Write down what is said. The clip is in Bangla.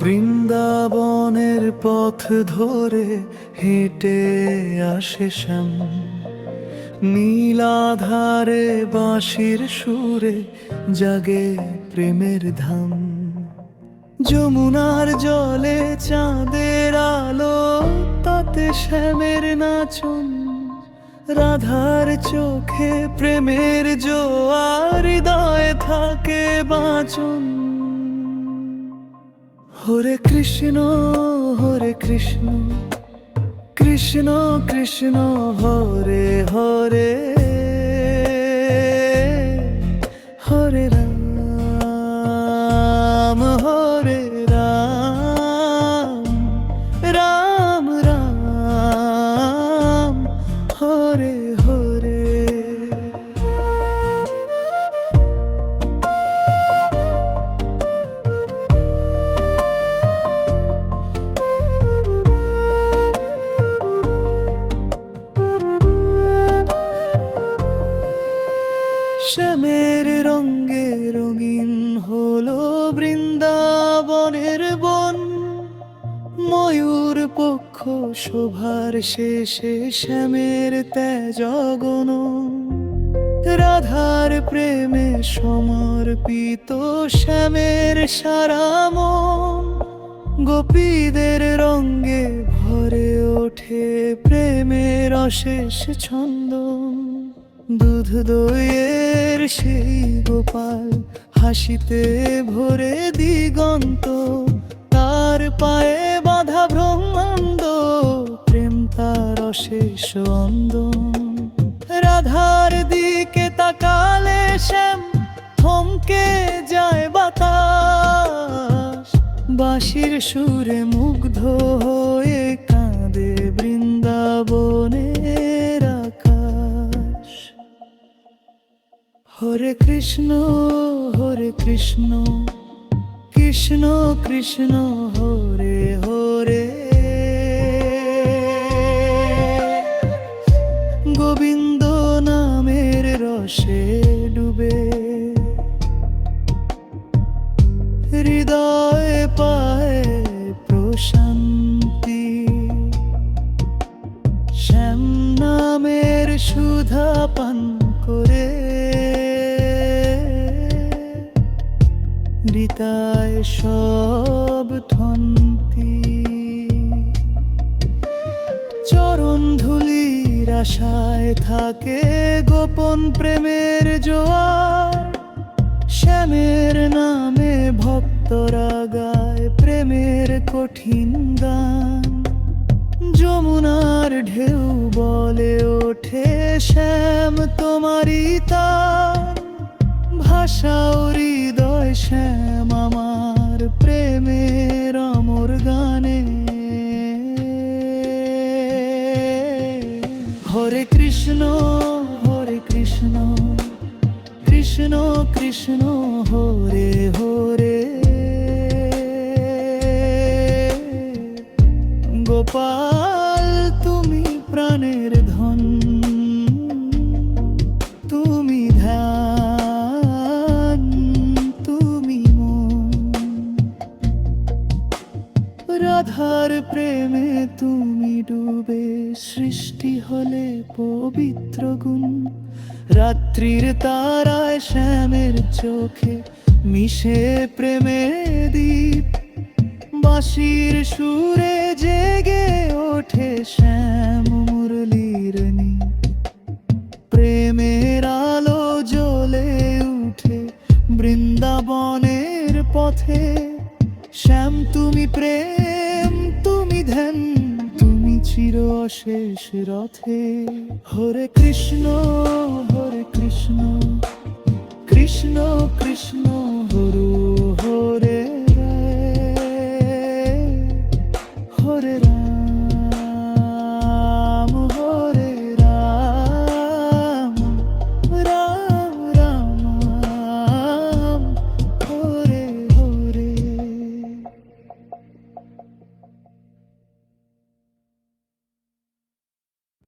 বৃন্দাবনের পথ ধরে হেঁটে আসে শ্যাম, নীলাধারে বাঁশির সুরে জাগে প্রেমের ধাম। যমুনার জলে চাঁদের আলো, তাতে শ্যামের নাচন, রাধার চোখে প্রেমের জোয়ার, হৃদয়ে থাকে বাঁচন। হরে কৃষ্ণ হরে কৃষ্ণ, কৃষ্ণ কৃষ্ণ হরে হরে, হরে রাম হরে রাম, রাম রাম হরে হরে। শ্যামের রঙে রঙিন হলো বৃন্দাবনের বন, ময়ূর পক্ষ শোভার শেষে শ্যামের তেজগণ। রাধার প্রেমে সমর্পিত শ্যামের সারা মন, গোপীদের রঙে ভরে ওঠে প্রেমের অশেষ ছন্দ। দুধ দইয়ের সেই গোপাল হাসিতে ভরে দিগন্ত, তার পায়ে বাঁধা ব্রহ্মাণ্ড, প্রেম তার অশেষ অন্দন। রাধার দিকে তাকালে শ্যাম থমকে যায় বাতাস, বাঁশির সুরে মুগ্ধ হয়ে কাঁদে বৃন্দাবনের আকাশ। হরে কৃষ্ণ হরে কৃষ্ণ, কৃষ্ণ কৃষ্ণ হরে হরে, গোবিন্দ নামের রসে ডুবে হৃদয়ে পায় প্রশান্তি। শ্যাম নামের সুধা পান করে হৃদয় সব ধন্তি। চরণ ধুলির আশায় থাকে গোপন প্রেমের জোয়ার, শ্যামের নামে ভক্তরা গায় প্রেমের কঠিন গান। যমুনার ঢেউ বলে ওঠে শ্যাম তোমারই তার, ভাষা ও হৃদয় শ্যাম আমার প্রেমের অমর গানে। হরে কৃষ্ণ হরে কৃষ্ণ, কৃষ্ণ কৃষ্ণ হরে হরে, গোপাল তুমি প্রাণের ধন, তুমি ধ্যান তুমি মন। রাধার প্রেমে তুমি ডুবে সৃষ্টি হলে পবিত্র গুণ। রাত্রির তারায় শ্যামের চোখে মিশে প্রেমের দীপ, বাঁশির সুরে জেগে ওঠে শ্যাম মুরলীর নীত। প্রেমের আলো জ্বলে উঠে বৃন্দাবনের পথে, শ্যাম তুমি প্রেম তুমি ধ্যান তুমি চির অশেষ রথে। হরে কৃষ্ণ হরে কৃষ্ণ, কৃষ্ণ কৃষ্ণ হরে